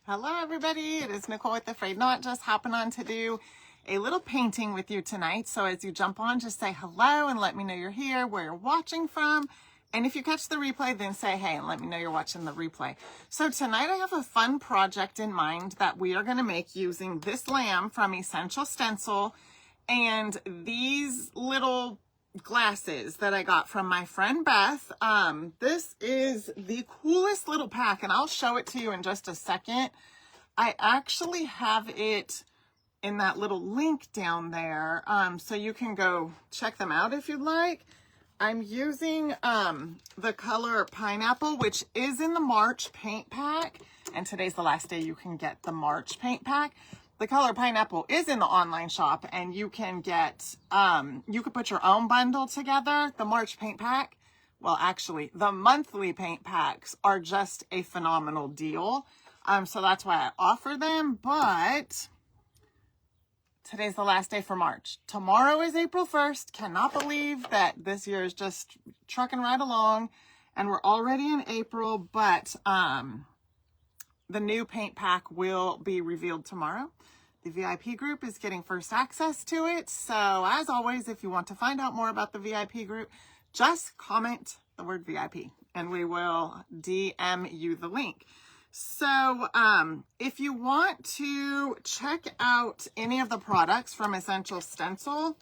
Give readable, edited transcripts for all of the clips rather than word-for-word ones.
Hello everybody, it is Nicole with A-Frayed-Knot, just hopping on to do a little painting with you tonight. So as you jump on, just say hello and let me know you're here, where you're watching from. And if you catch the replay, then say hey and let me know you're watching the replay. So tonight I have a fun project in mind that we are going to make using this lamb from Essential Stencil and these little glasses that I got from my friend Beth. This is the coolest little pack and I'll show it to you in just a second. I actually have it in that little link down there, so you can go check them out if you'd like. I'm using the color Pineapple, which is in the March paint pack, and today's the last day you can get the March paint pack. The color Pineapple is in the online shop, and you can get, you could put your own bundle together. The March paint pack, well, actually, the monthly paint packs are just a phenomenal deal. So that's why I offer them, but today's the last day for March. Tomorrow is April 1st. Cannot believe that this year is just trucking right along, and we're already in April, but the new paint pack will be revealed tomorrow. The VIP group is getting first access to it. So as always, if you want to find out more about the VIP group, just comment the word VIP and we will DM you the link. So if you want to check out any of the products from Essential Stencil,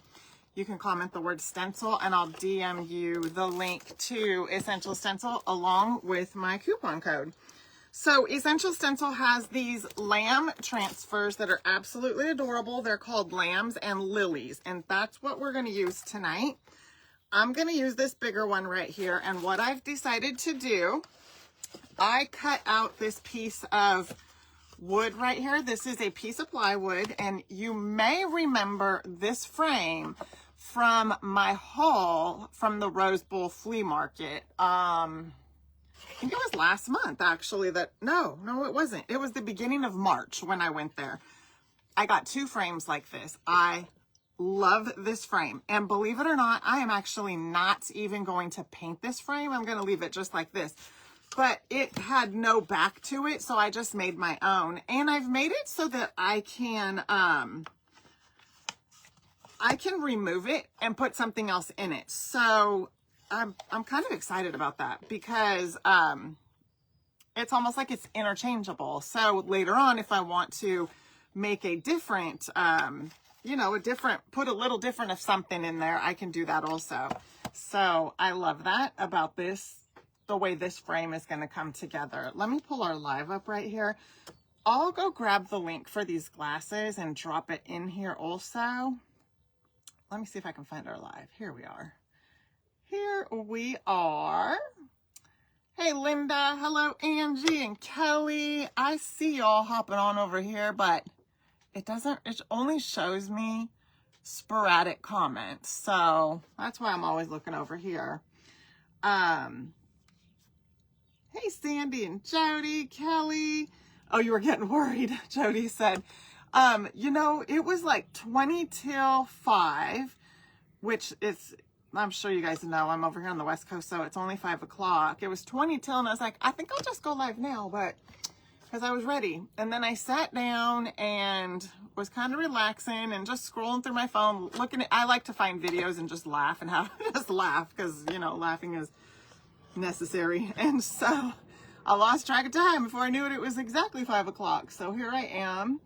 you can comment the word stencil and I'll DM you the link to Essential Stencil along with my coupon code. So Essential Stencil has these lamb transfers that are absolutely adorable. They're called Lambs and Lilies, and that's what we're going to use tonight. I'm going to use this bigger one right here, and what I've decided to do, I cut out this piece of wood right here. This is a piece of plywood, and you may remember this frame from my haul from the Rose Bowl Flea Market. I think it was last month actually no, it wasn't. It was the beginning of March when I went there. I got two frames like this. I love this frame. And believe it or not, I am actually not even going to paint this frame. I'm going to leave it just like this. But it had no back to it, so I just made my own. And I've made it so that I can remove it and put something else in it. So I'm kind of excited about that because it's almost like it's interchangeable. So later on, if I want to make a different, put a little different of something in there, I can do that also. So I love that about this, the way this frame is going to come together. Let me pull our live up right here. I'll go grab the link for these glasses and drop it in here also. Let me see if I can find our live. Here we are. Here we are. Hey, Linda. Hello, Angie and Kelly. I see y'all hopping on over here, but it only shows me sporadic comments. So that's why I'm always looking over here. Hey, Sandy and Jody, Kelly. Oh, you were getting worried. Jody said, it was like 20 till 5, which is, I'm sure you guys know I'm over here on the West Coast, so it's only 5 o'clock. It was 20 till, and I was like, I think I'll just go live now, but because I was ready. And then I sat down and was kind of relaxing and just scrolling through my phone, I like to find videos and just laugh and just laugh because, laughing is necessary. And so I lost track of time. Before I knew it, it was exactly 5 o'clock. So here I am.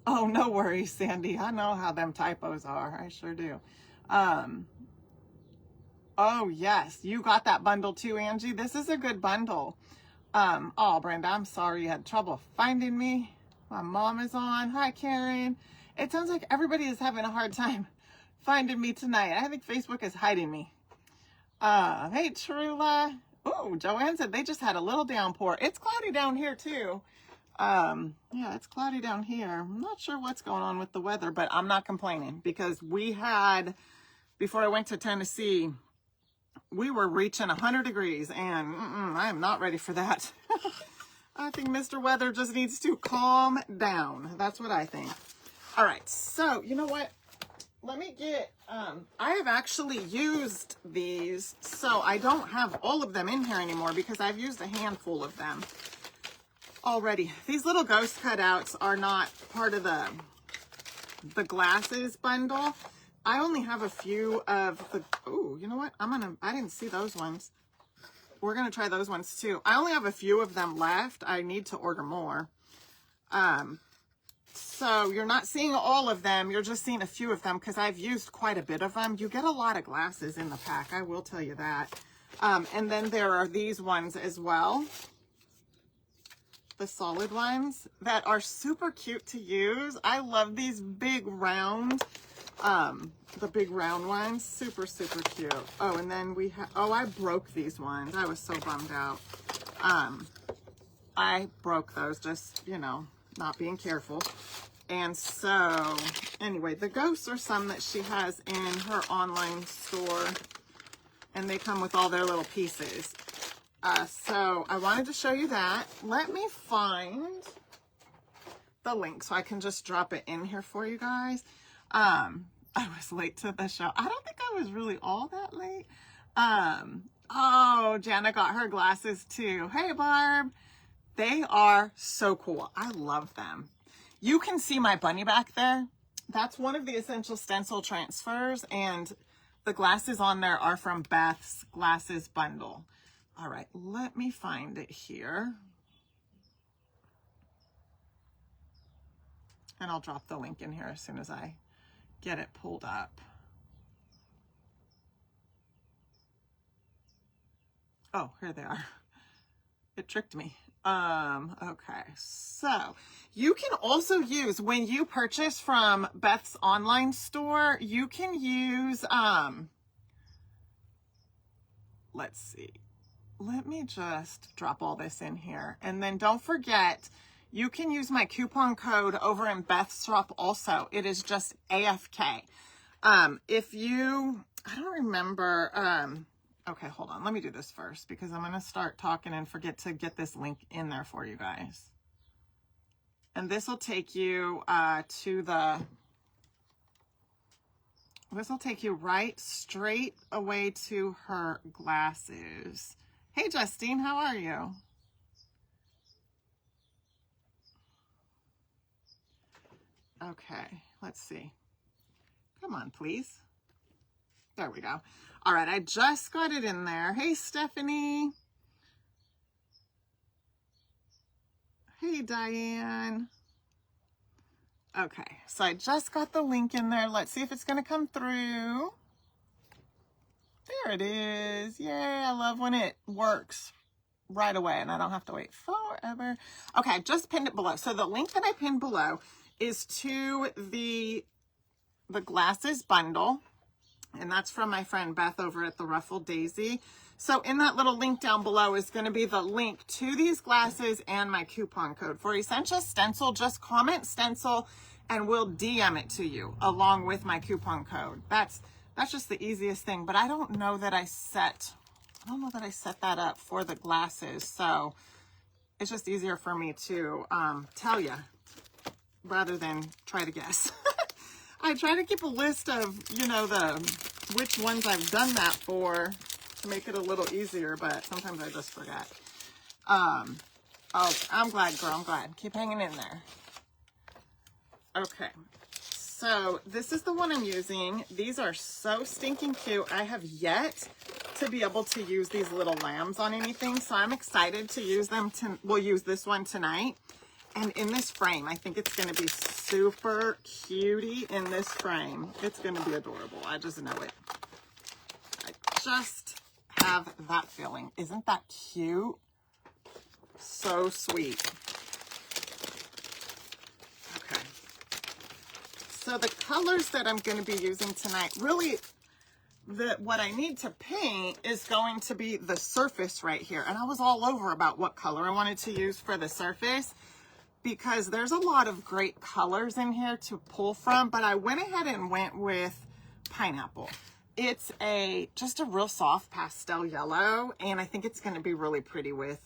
Oh, no worries, Sandy. I know how them typos are. I sure do. Oh, yes. You got that bundle too, Angie. This is a good bundle. Oh, Brenda, I'm sorry you had trouble finding me. My mom is on. Hi, Karen. It sounds like everybody is having a hard time finding me tonight. I think Facebook is hiding me. Hey, Trula. Oh, Joanne said they just had a little downpour. It's cloudy down here too. Yeah, it's cloudy down here. I'm not sure what's going on with the weather, but I'm not complaining because before I went to Tennessee, we were reaching 100 degrees and I am not ready for that. I think Mr. Weather just needs to calm down. That's what I think. All right. So you know what? let me get, I have actually used these, so I don't have all of them in here anymore because I've used a handful of them already. These little ghost cutouts are not part of the glasses bundle. I only have a few of the, oh, you know what? I didn't see those ones. We're going to try those ones too. I only have a few of them left. I need to order more. So you're not seeing all of them. You're just seeing a few of them because I've used quite a bit of them. You get a lot of glasses in the pack. I will tell you that. And then there are these ones as well. The solid ones that are super cute to use. I love these big round, the big round ones. Super, super cute. Oh, and then we have, oh, I broke these ones. I was so bummed out. I broke those, just, you know, not being careful. And so anyway, the ghosts are some that she has in her online store, and they come with all their little pieces. So I wanted to show you that. Let me find the link so I can just drop it in here for you guys. I was late to the show. I don't think I was really all that late. Oh, Jana got her glasses too. Hey, Barb. They are so cool. I love them. You can see my bunny back there. That's one of the Essential Stencil transfers, and the glasses on there are from Beth's Glasses Bundle. All right, let me find it here. And I'll drop the link in here as soon as I get it pulled up. Oh, here they are. It tricked me. Okay, so you can also use, when you purchase from Beth's online store, you can use, let's see. Let me just drop all this in here. And then don't forget, you can use my coupon code over in Beth's shop also. It is just AFK. If you, I don't remember, okay, hold on. Let me do this first because I'm going to start talking and forget to get this link in there for you guys. And this will take you this will take you right straight away to her glasses. Hey, Justine, how are you? Okay, let's see. Come on, please. There we go. All right, I just got it in there. Hey, Stephanie. Hey, Diane. Okay, so I just got the link in there. Let's see if it's going to come through. There it is. Yay, I love when it works right away and I don't have to wait forever. Okay, I just pinned it below. So the link that I pinned below is to the glasses bundle. And that's from my friend Beth over at the Ruffled Daisy. So in that little link down below is going to be the link to these glasses and my coupon code. For Essential Stencil, just comment stencil and we'll DM it to you along with my coupon code. That's just the easiest thing. But I don't know that I set that up for the glasses. So it's just easier for me to tell you rather than try to guess. I try to keep a list of, you know, which ones I've done that for to make it a little easier, but sometimes I just forget. Oh, I'm glad, girl. I'm glad. Keep hanging in there. Okay. So this is the one I'm using. These are so stinking cute. I have yet to be able to use these little lambs on anything, so I'm excited to use them. We'll use this one tonight. And in this frame, I think it's going to be super cutie in this frame. It's going to be adorable. I just know it. I just have that feeling. Isn't that cute? So sweet. Okay. So the colors that I'm going to be using tonight, really, what I need to paint is going to be the surface right here. And I was all over about what color I wanted to use for the surface, because there's a lot of great colors in here to pull from, but I went ahead and went with pineapple. It's just a real soft pastel yellow, and I think it's going to be really pretty with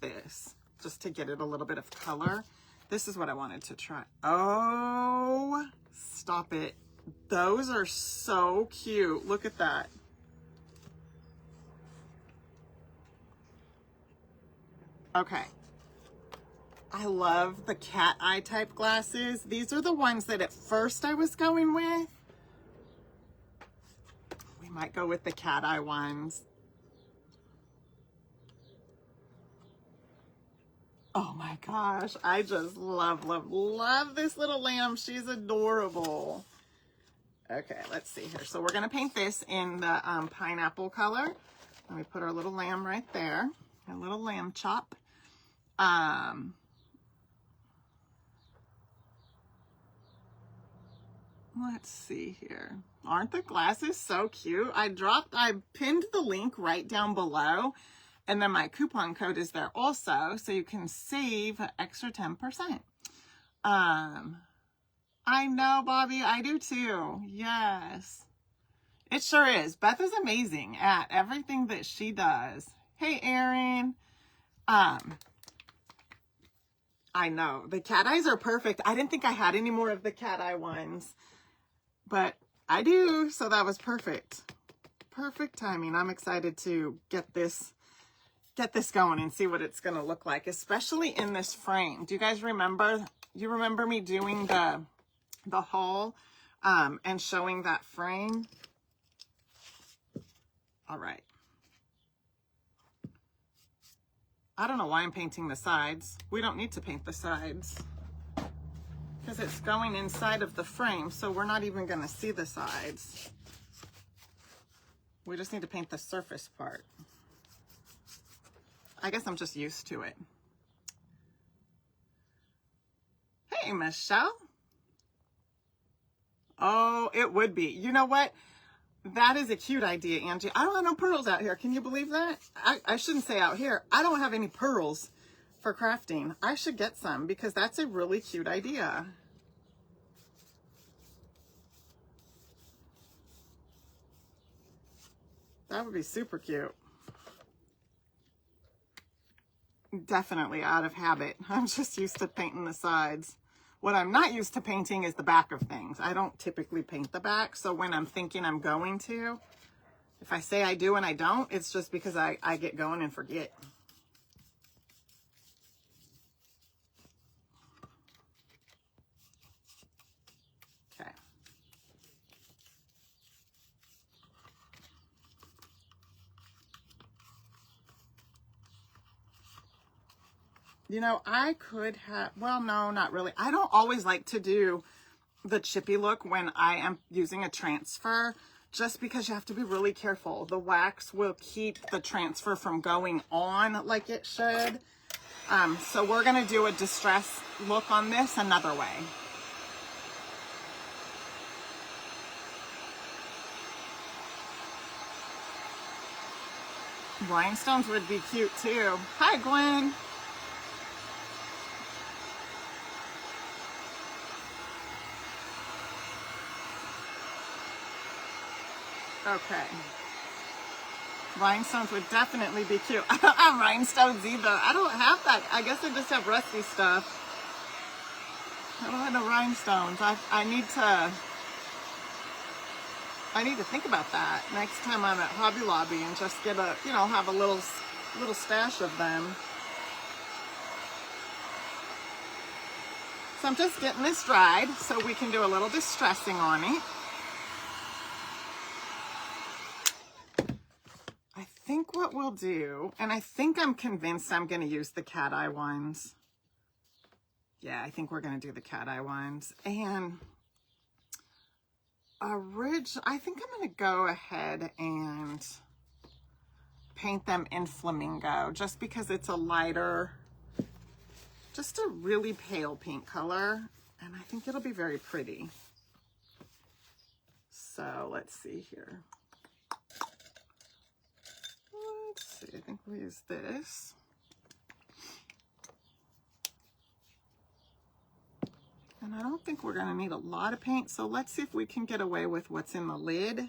this, just to get it a little bit of color. This is what I wanted to try. Oh, stop it. Those are so cute. Look at that. Okay. I love the cat eye type glasses. These are the ones that at first I was going with. We might go with the cat eye ones. Oh my gosh, I just love, love, love this little lamb. She's adorable. Okay, let's see here. So we're gonna paint this in the pineapple color. Let me put our little lamb right there, a little lamb chop. Let's see here. Aren't the glasses so cute? I pinned the link right down below, and then my coupon code is there also, so you can save an extra 10%. I know, Bobby, I do too. Yes. It sure is. Beth is amazing at everything that she does. Hey, Erin. I know. The cat eyes are perfect. I didn't think I had any more of the cat eye ones, but I do, so that was perfect. Perfect timing. I'm excited to get this going and see what it's going to look like, especially in this frame. Do you guys remember? You remember me doing the haul and showing that frame? All right. I don't know why I'm painting the sides. We don't need to paint the sides because it's going inside of the frame, so we're not even going to see the sides. We just need to paint the surface part. I guess I'm just used to it. Hey, Michelle. Oh, it would be. You know what? That is a cute idea, Angie. I don't have no pearls out here. Can you believe that? I shouldn't say out here. I don't have any pearls for crafting. I should get some because that's a really cute idea. That would be super cute. Definitely out of habit. I'm just used to painting the sides. What I'm not used to painting is the back of things. I don't typically paint the back, so when I'm thinking I'm going to, if I say I do and I don't, it's just because I get going and forget. Okay. You know, I could have, well, no, not really. I don't always like to do the chippy look when I am using a transfer, just because you have to be really careful. The wax will keep the transfer from going on like it should. So we're gonna do a distress look on this another way. Rhinestones would be cute too. Hi, Gwen. Okay. Rhinestones would definitely be cute. I don't have rhinestones either. I don't have that. I guess I just have rusty stuff. I don't have the rhinestones. I need to think about that next time I'm at Hobby Lobby and just get a, you know, have a little stash of them. So I'm just getting this dried so we can do a little distressing on it. I think what we'll do, and I think I'm convinced I'm going to use the cat eye ones. Yeah, I think we're going to do the cat eye ones. And I think I'm going to go ahead and paint them in flamingo just because it's a lighter, just a really pale pink color. And I think it'll be very pretty. So let's see here. Let's see, I think we'll use this. And I don't think we're going to need a lot of paint, so let's see if we can get away with what's in the lid.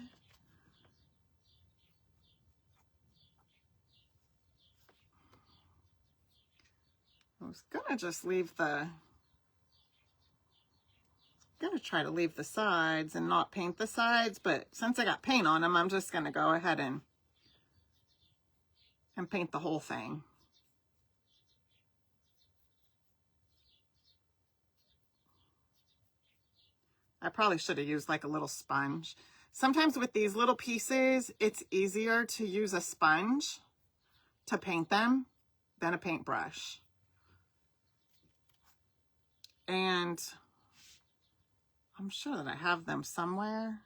I was going to just leave the, try to leave the sides and not paint the sides, but since I got paint on them, I'm just going to go ahead and paint the whole thing. I probably should have used like a little sponge. Sometimes with these little pieces, it's easier to use a sponge to paint them than a paintbrush. And I'm sure that I have them somewhere.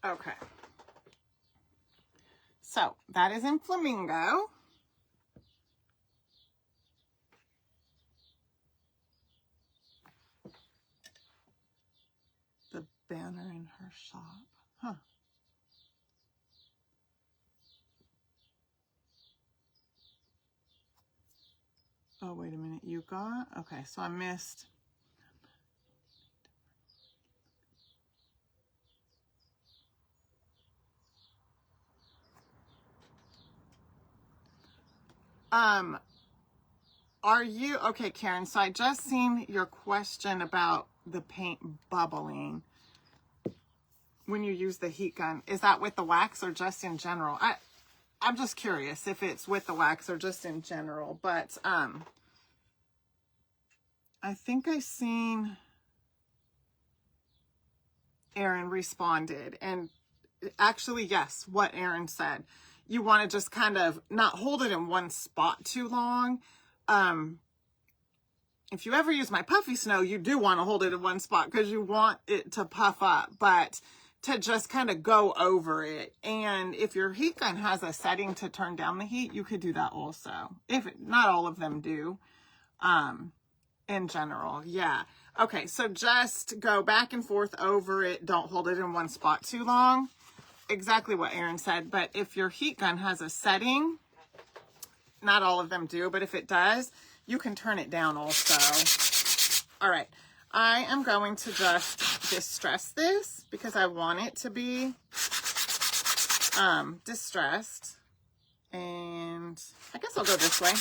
Okay. So that is in Flamingo. The banner in her shop. Huh. Oh, wait a minute. You got? Okay, so I missed. Are you, okay, Karen, so I just seen your question about the paint bubbling when you use the heat gun. Is that with the wax or just in general? I'm just curious if it's with the wax or just in general, but I think I seen Erin responded, and actually, yes, what Erin said. You want to just kind of not hold it in one spot too long. If you ever use my puffy snow, you do want to hold it in one spot because you want it to puff up, but to just kind of go over it. And if your heat gun has a setting to turn down the heat, you could do that also. Not all of them do, in general. Yeah. Okay. So just go back and forth over it. Don't hold it in one spot too long. Exactly what Erin said. But if your heat gun has a setting, not all of them do, but if it does, you can turn it down also. All right. I am going to just distress this because I want it to be distressed. And I guess I'll go this way.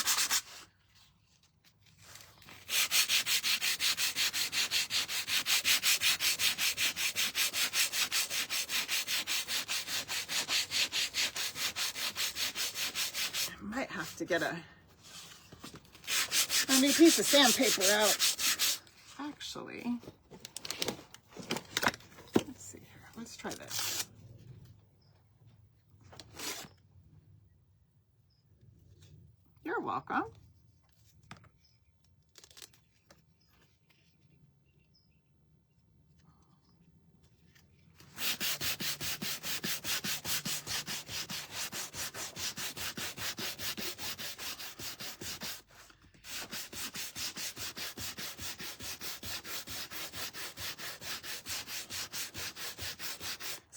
I might have to get a new piece of sandpaper out. Actually, let's see here. Let's try this. You're welcome.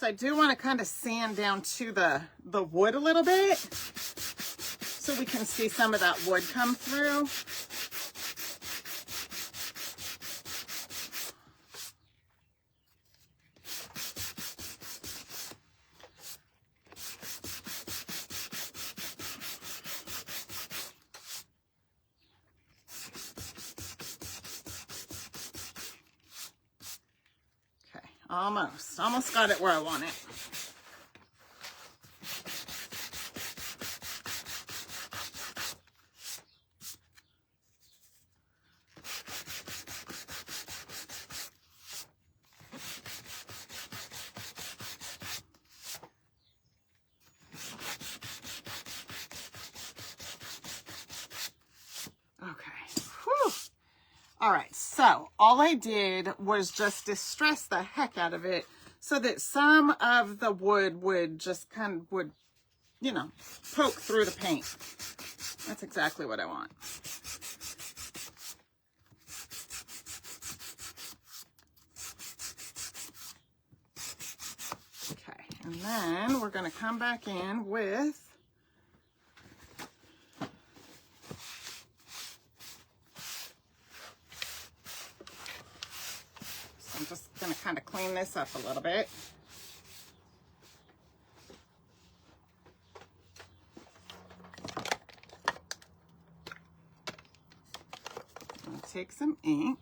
I do want to kind of sand down to the wood a little bit so we can see some of that wood come through. Almost got it where I want it. All right, so all I did was just distress the heck out of it so that some of the wood would just you know, poke through the paint. That's exactly what I want. Okay, and then we're going to come back in with I'm just going to kind of clean this up a little bit. I'll take some ink.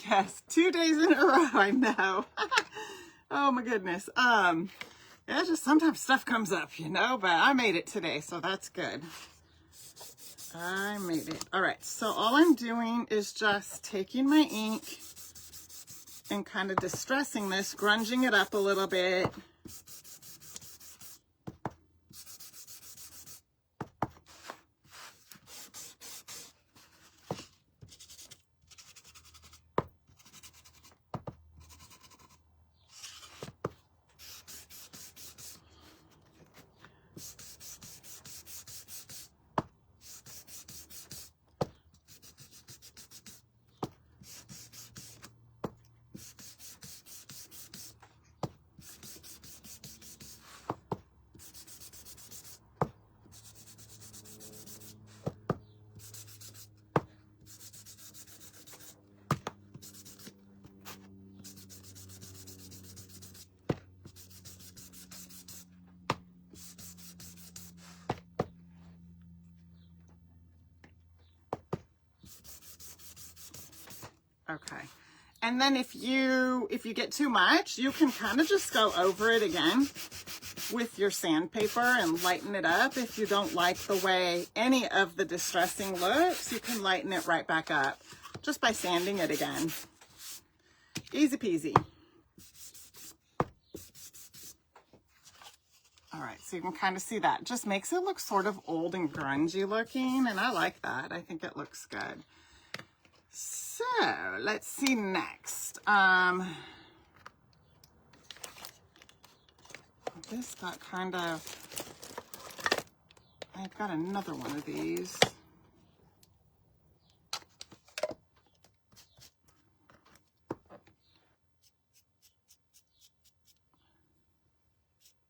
Yes, 2 days in a row, I know. Oh my goodness. Yeah, just sometimes stuff comes up, you know, but I made it today, so that's good. I made it. All right, so all I'm doing is just taking my ink and kind of distressing this, grunging it up a little bit. Okay, and then if you get too much, you can kind of just go over it again with your sandpaper and lighten it up. If you don't like the way any of the distressing looks, you can lighten it right back up just by sanding it again. Easy peasy. All right, so you can kind of see that. Just makes it look sort of old and grungy looking, and I like that. I think it looks good. So let's see next. This got kind of, I've got another one of these.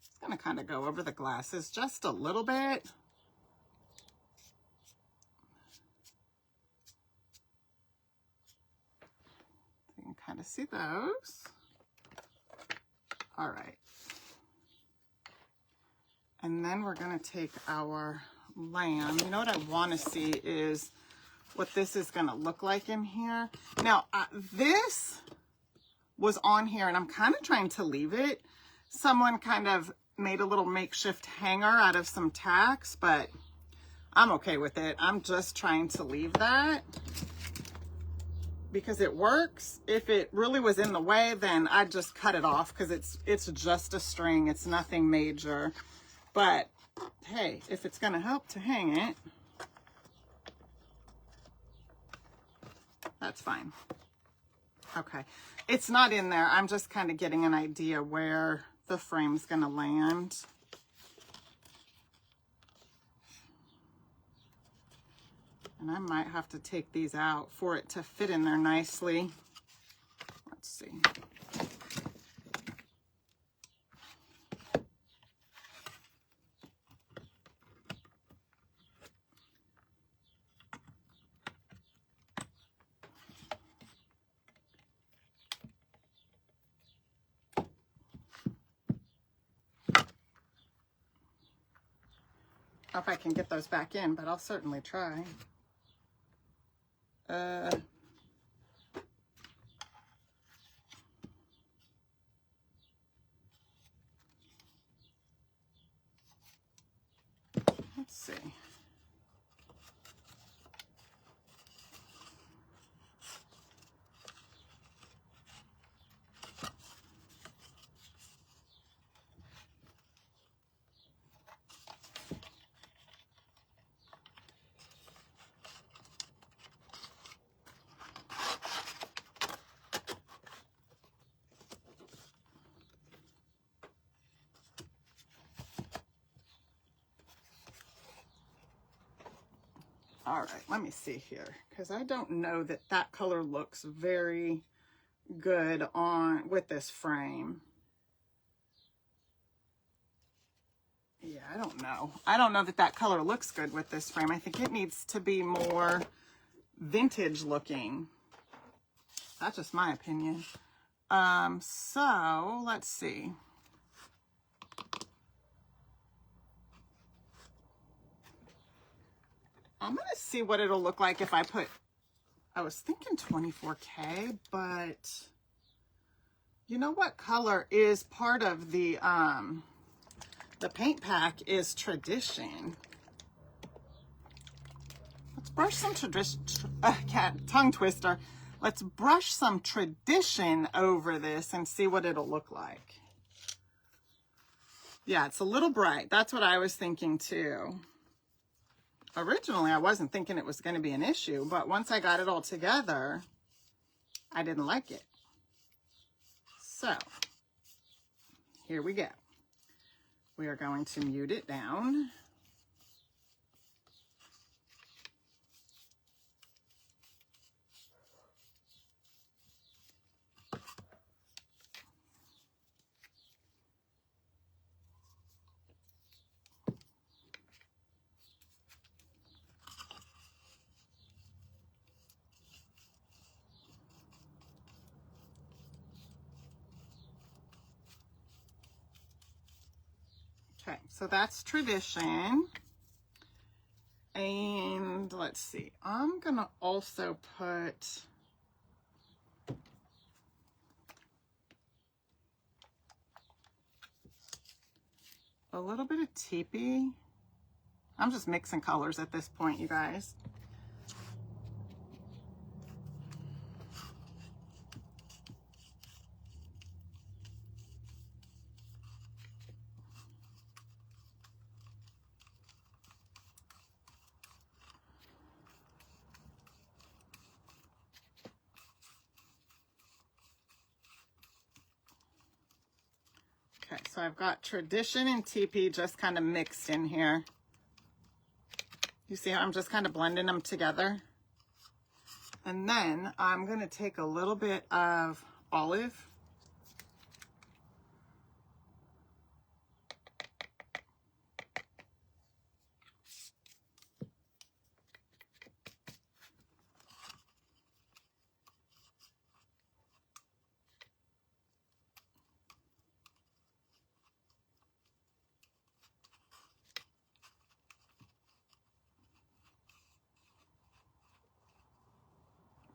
It's gonna kind of go over the glasses just a little bit. You can kind of see those. All right. And then we're going to take our lamb. You know what I want to see is what this is going to look like in here. Now, this was on here, and I'm kind of trying to leave it. Someone kind of made a little makeshift hanger out of some tacks, but I'm okay with it. I'm just trying to leave that because it works. If it really was in the way, then I'd just cut it off because it's just a string. It's nothing major. But hey, if it's going to help to hang it, that's fine. Okay, it's not in there. I'm just kind of getting an idea where the frame's going to land. And I might have to take these out for it to fit in there nicely. Let's see. I don't know if I can get those back in, but I'll certainly try. Let's see. All right, let me see here, because I don't know that that color looks very good on with this frame. Yeah, I don't know. I don't know that that color looks good with this frame. I think it needs to be more vintage looking. That's just my opinion. So let's see. I'm gonna see what it'll look like if I put, I was thinking 24K, but you know what color is part of the paint pack is Tradition. Let's brush some tradition, tongue twister. Let's brush some Tradition over this and see what it'll look like. Yeah, it's a little bright. That's what I was thinking too. Originally, I wasn't thinking it was going to be an issue, but once I got it all together, I didn't like it. So, here we go. We are going to mute it down. Okay, so that's Tradition. And let's see, I'm gonna also put a little bit of Teepee. I'm just mixing colors at this point, you guys. Okay, so I've got Tradition and Teepee just kind of mixed in here. You see how I'm just kind of blending them together? And then I'm going to take a little bit of Olive.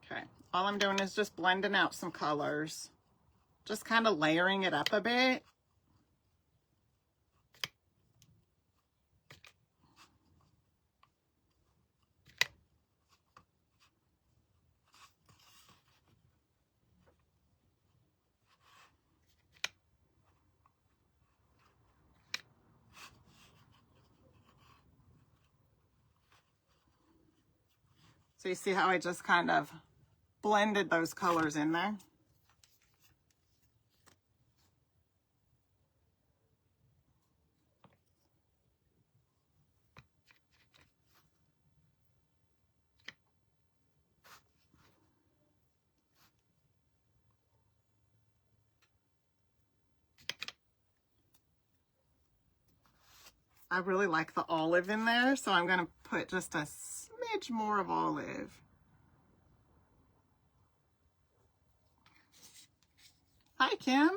Okay, all I'm doing is just blending out some colors, just kind of layering it up a bit. So you see how I just kind of blended those colors in there? I really like the olive in there, so I'm going to put just a smidge more of olive. Hi, Kim.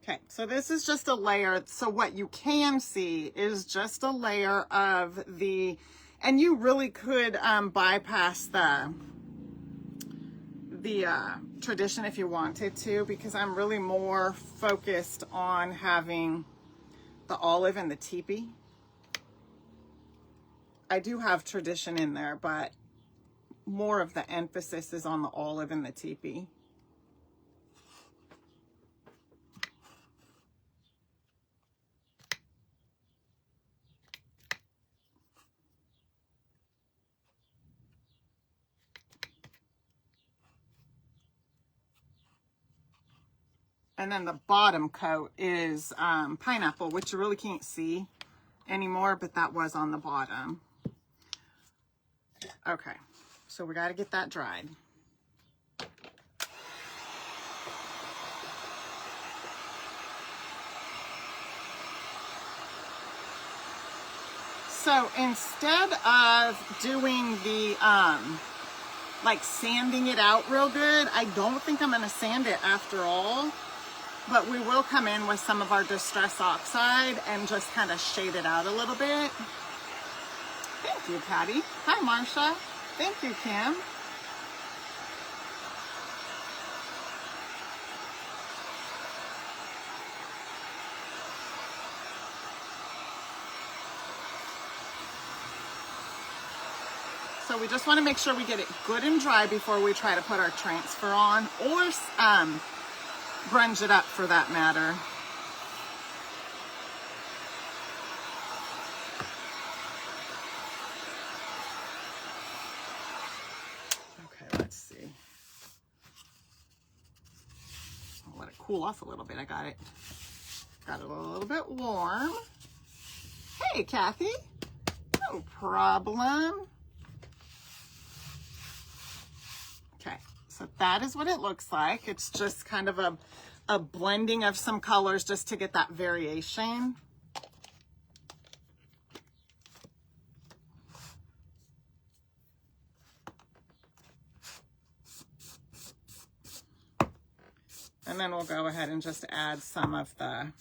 Okay, so this is just a layer. So what you can see is just a layer of the, and you really could bypass the Tradition if you wanted to, because I'm really more focused on having the olive and the Teepee. I do have Tradition in there, but more of the emphasis is on the olive and the Teepee. And then the bottom coat is pineapple, which you really can't see anymore, but that was on the bottom. Okay, so we got to get that dried. So instead of doing the like sanding it out real good, I don't think I'm going to sand it after all, but we will come in with some of our Distress Oxide and just kind of shade it out a little bit. Thank you, Patty. Hi, Marsha. Thank you, Kim. So we just want to make sure we get it good and dry before we try to put our transfer on, or grunge it up for that matter. Okay, let's see. I'll let it cool off a little bit. I got it a little bit warm. Hey, Kathy. No problem. Okay, so that is what it looks like. It's just kind of a blending of some colors just to get that variation. And then we'll go ahead and just add some of the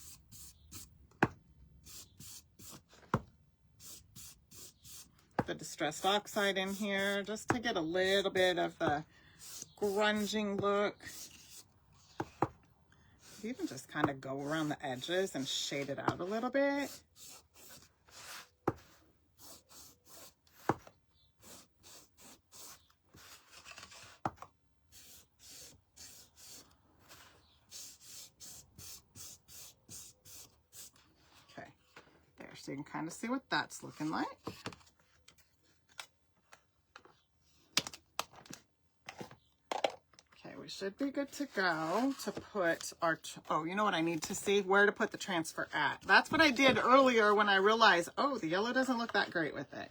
Distressed Oxide in here just to get a little bit of the grunging look. Even just kind of go around the edges and shade it out a little bit. Okay, there, so you can kind of see what that's looking like. We should be good to go to put our, oh, you know what I need to see? Where to put the transfer at. That's what I did earlier when I realized, oh, the yellow doesn't look that great with it.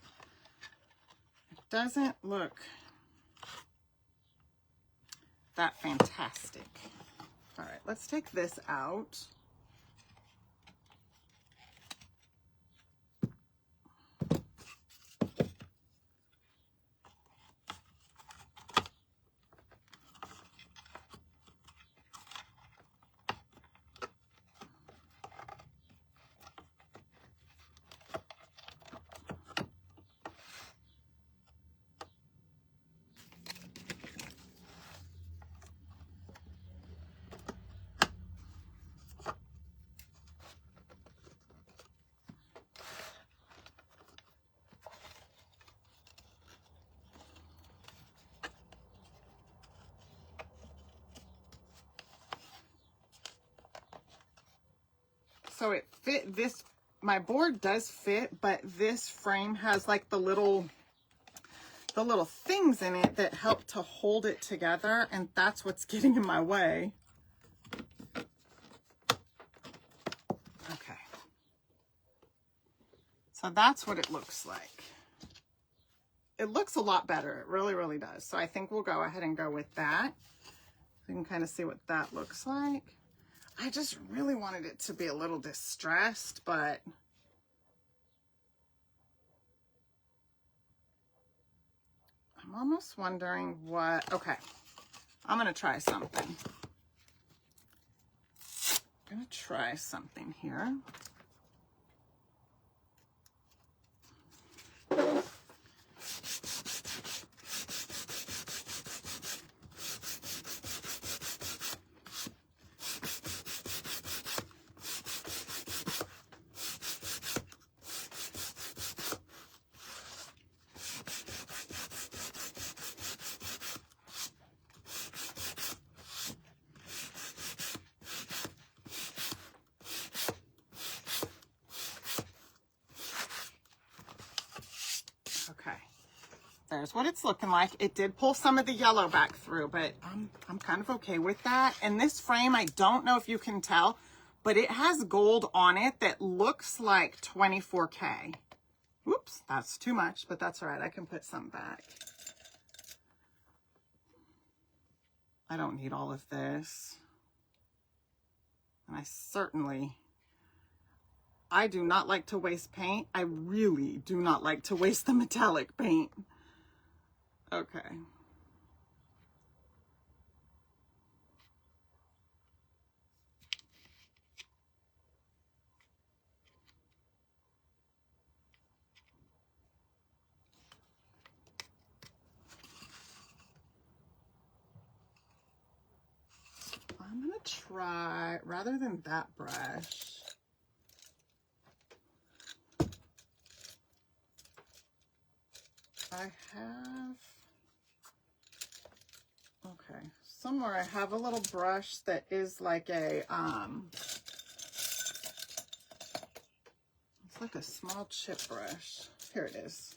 It doesn't look that fantastic. All right, let's take this out. So it fit this, my board does fit, but this frame has like the little things in it that help to hold it together, and that's what's getting in my way. Okay. So that's what it looks like. It looks a lot better. It really, really does. So I think we'll go ahead and go with that. You can kind of see what that looks like. I just really wanted it to be a little distressed, but I'm almost wondering what, okay, I'm going to try something. I'm going to try something here. there's what it's looking like. It did pull some of the yellow back through, but I'm kind of okay with that. And this frame, I don't know if you can tell, but it has gold on it that looks like 24K. Whoops, that's too much, but that's all right. I can put some back. I don't need all of this. And I do not like to waste paint. I really do not like to waste the metallic paint. Okay. I'm gonna try, rather than that brush, I have, okay, somewhere I have a little brush that is like a, it's like a small chip brush. Here it is.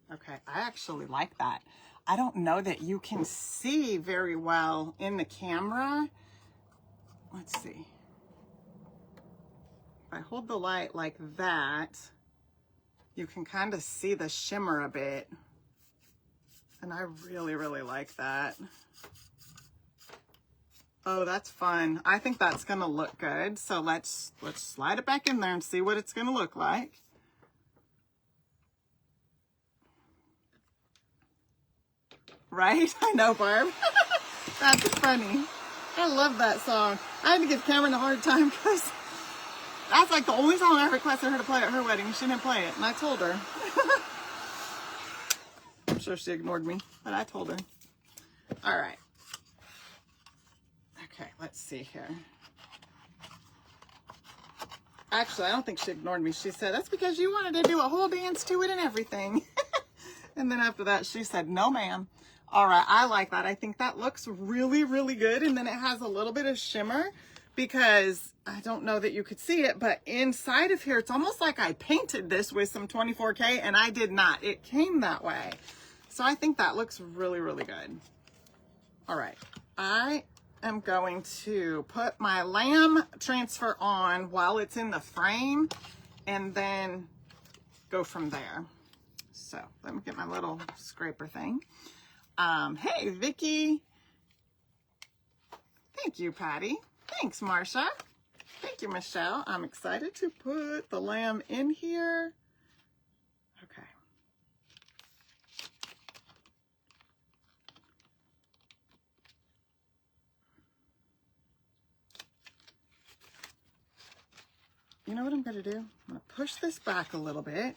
Okay, I actually like that. I don't know that you can see very well in the camera. Let's see. If I hold the light like that, you can kind of see the shimmer a bit. And I really, really like that. Oh, that's fun. I think that's gonna look good. So let's slide it back in there and see what it's gonna look like. Right? I know, Barb. That's funny. I love that song. I had to give Cameron a hard time because that's like the only song I requested her to play at her wedding. She didn't play it, and I told her. I'm sure she ignored me, but I told her. All right. Okay, let's see here. Actually, I don't think she ignored me. She said, that's because you wanted to do a whole dance to it and everything. And then after that, she said, no, ma'am. All right, I like that. I think that looks really, really good. And then it has a little bit of shimmer because I don't know that you could see it, but inside of here, it's almost like I painted this with some 24K and I did not. It came that way. So I think that looks really, really good. All right, I am going to put my lamb transfer on while it's in the frame and then go from there. So let me get my little scraper thing. Hey, Vicky. Thank you, Patty. Thanks, Marsha. Thank you, Michelle. I'm excited to put the lamb in here. Okay. You know what I'm going to do? I'm going to push this back a little bit.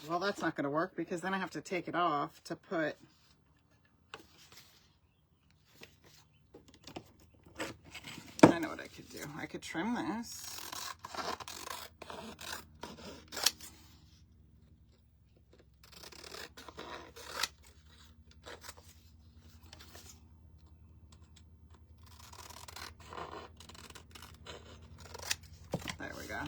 Well, that's not going to work because then I have to take it off to put. I know what I could do. I could trim this. There we go.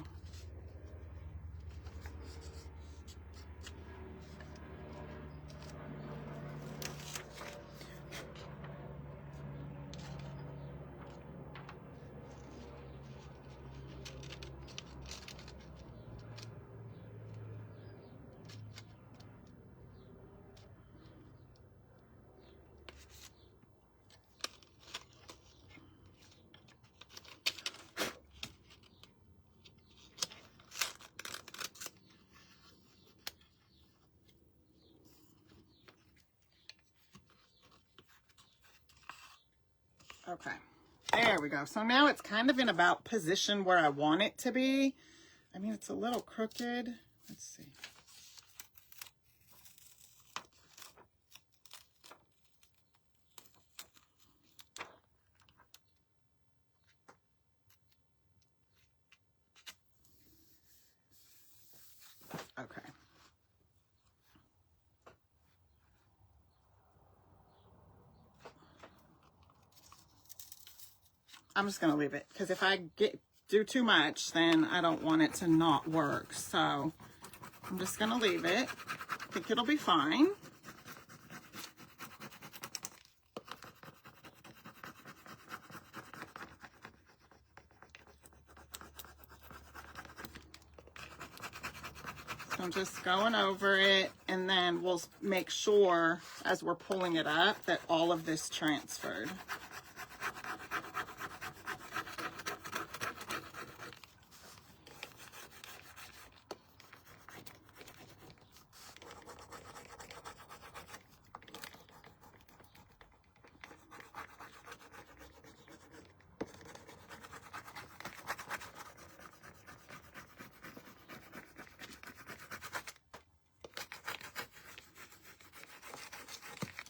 Okay, there we go. So now it's kind of in about position where I want it to be. I mean, it's a little crooked. Let's see. Okay. I'm just going to leave it because if I do too much, then I don't want it to not work. So I'm just going to leave it. I think it'll be fine. So I'm just going over it, and then we'll make sure as we're pulling it up that all of this transferred.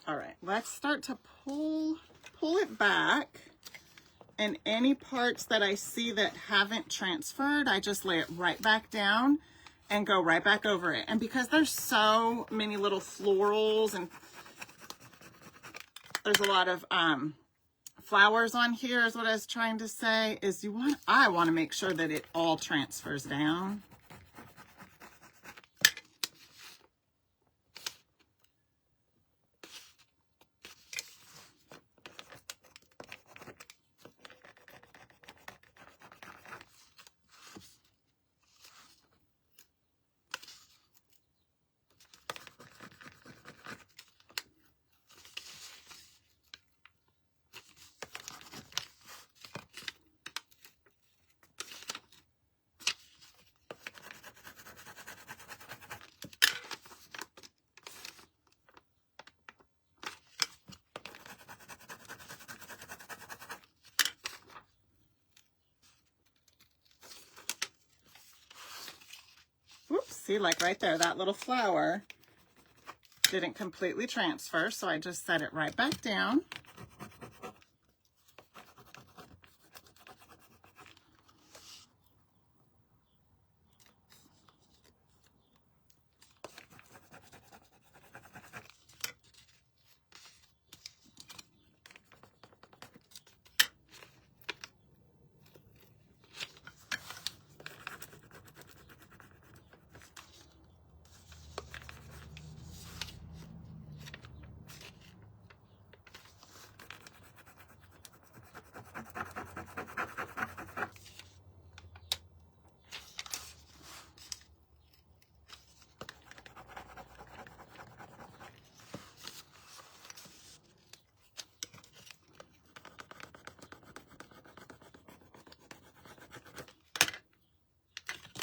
All right, let's start to pull it back, and any parts that I see that haven't transferred, I just lay it right back down and go right back over it. And because there's so many little florals and there's a lot of flowers on here is what I was trying to say, is I want to make sure that it all transfers down. Whoops, see, like right there, that little flower didn't completely transfer, so I just set it right back down.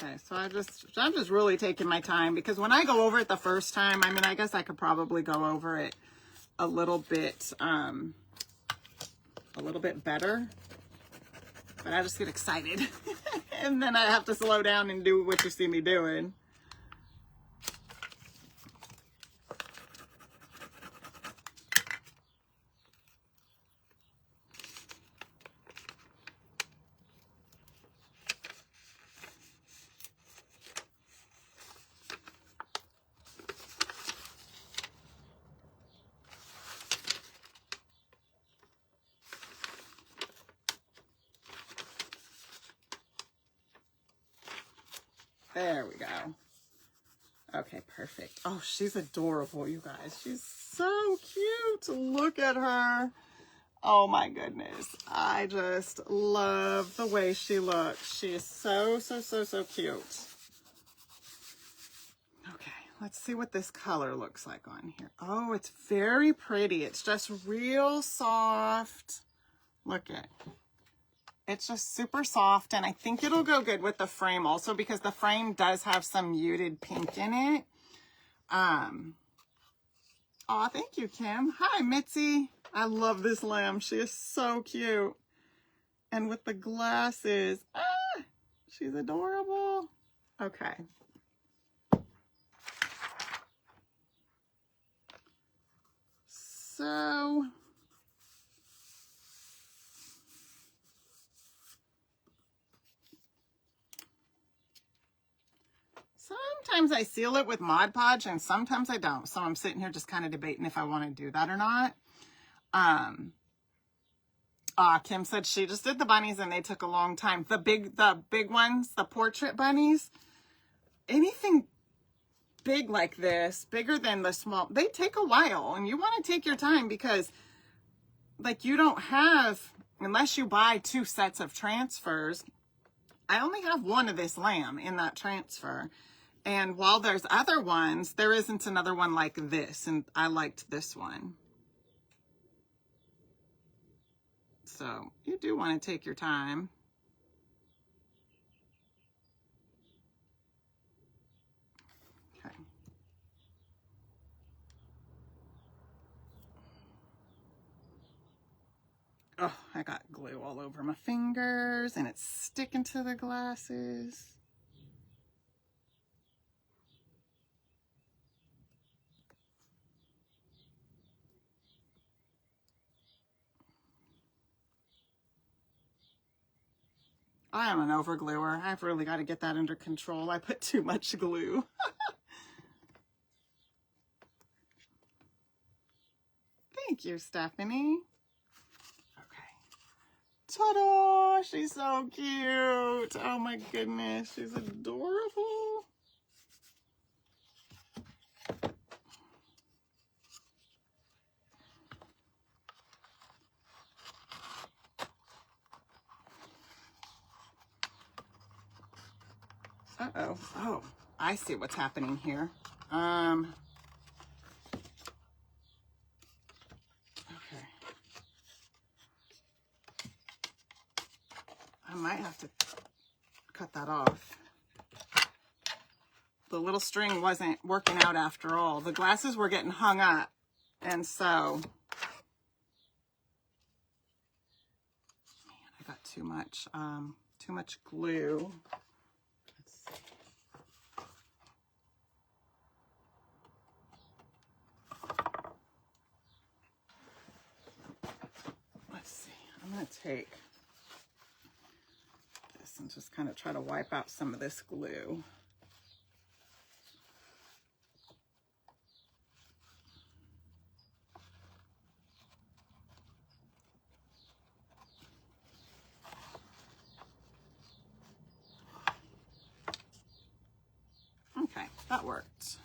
Okay, so I'm just really taking my time, because when I go over it the first time, I mean, I guess I could probably go over it a little bit better, but I just get excited and then I have to slow down and do what you see me doing. There we go. Okay, perfect. Oh, she's adorable, you guys. She's so cute. Look at her. Oh my goodness. I just love the way she looks. She is so, so, so, so cute. Okay, let's see what this color looks like on here. Oh, it's very pretty. It's just real soft. Look at it. It's just super soft, and I think it'll go good with the frame also, because the frame does have some muted pink in it. Oh, thank you, Kim. Hi, Mitzi. I love this lamb. She is so cute. And with the glasses, she's adorable. Okay. So, sometimes I seal it with Mod Podge and sometimes I don't. So I'm sitting here just kind of debating if I want to do that or not. Kim said she just did the bunnies and they took a long time. The big ones, the portrait bunnies, anything big like this, bigger than the small, they take a while, and you want to take your time because like you don't have, unless you buy 2 sets of transfers. I only have one of this lamb in that transfer. And while there's other ones, there isn't another one like this. And I liked this one. So you do want to take your time. Okay. Oh, I got glue all over my fingers and it's sticking to the glasses. I am an overgluer. I've really got to get that under control. I put too much glue. Thank you, Stephanie. Ta-da! She's so cute. Oh my goodness, she's adorable. Uh-oh. Oh, I see what's happening here. Okay. I might have to cut that off. The little string wasn't working out after all. The glasses were getting hung up. And so, man, I got too much glue. Let's see. I'm going to take this and just kind of try to wipe out some of this glue. Okay, that worked.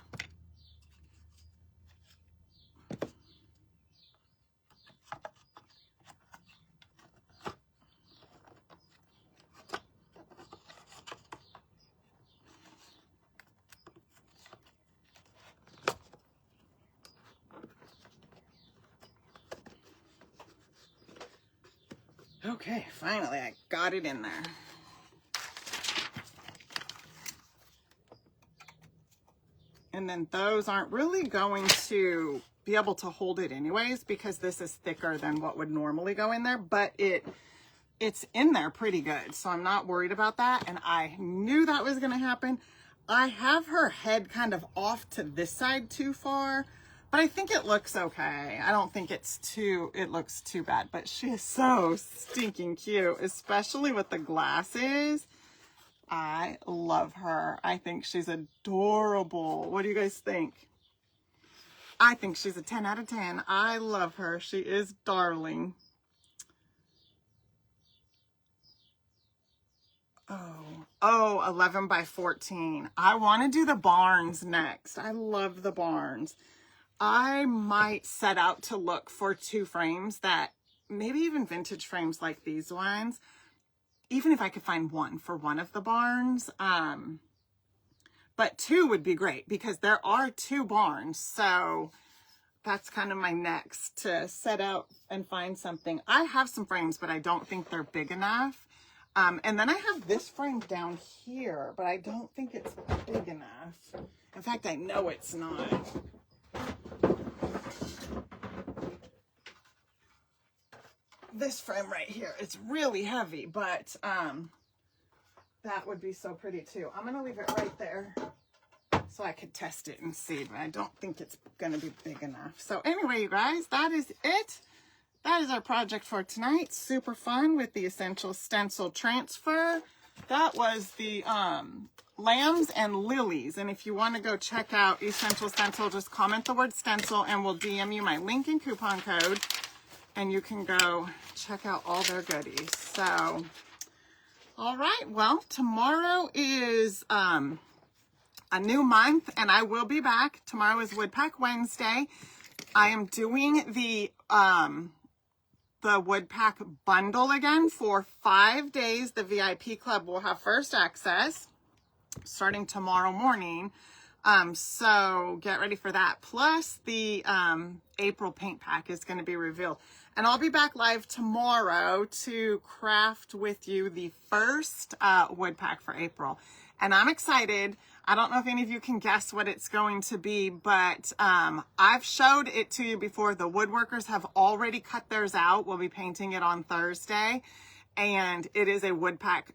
Okay, finally I got it in there. And then those aren't really going to be able to hold it anyways because this is thicker than what would normally go in there, but it's in there pretty good. So I'm not worried about that. And I knew that was going to happen. I have her head kind of off to this side too far, but I think it looks okay. I don't think it looks too bad, but she is so stinking cute, especially with the glasses. I love her. I think she's adorable. What do you guys think? I think she's a 10 out of 10. I love her. She is darling. Oh, 11 by 14. I want to do the barns next. I love the barns. I might set out to look for 2 frames that, maybe even vintage frames like these ones, even if I could find one for one of the barns. But 2 would be great because there are 2 barns. So that's kind of my next, to set out and find something. I have some frames, but I don't think they're big enough. And then I have this frame down here, but I don't think it's big enough. In fact, I know it's not. this frame right here. It's really heavy, but that would be so pretty too. I'm gonna leave it right there so I could test it and see, but I don't think it's gonna be big enough. So anyway, you guys, that is it. That is our project for tonight. Super fun with the Essential Stencil Transfer. That was the lambs and lilies. And if you want to go check out Essential Stencil, just comment the word stencil and we'll DM you my link and coupon code. And you can go check out all their goodies. So, all right. Well, tomorrow is a new month and I will be back. Tomorrow is Wood Pack Wednesday. I am doing the Wood Pack bundle again for 5 days. The VIP club will have first access starting tomorrow morning. So get ready for that. Plus the April paint pack is going to be revealed. And I'll be back live tomorrow to craft with you the first wood pack for April. And I'm excited. I don't know if any of you can guess what it's going to be, but I've showed it to you before. The woodworkers have already cut theirs out. We'll be painting it on Thursday. And it is a wood pack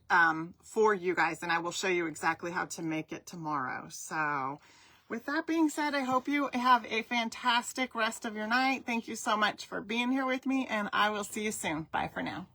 for you guys. And I will show you exactly how to make it tomorrow. So with that being said, I hope you have a fantastic rest of your night. Thank you so much for being here with me. And I will see you soon. Bye for now.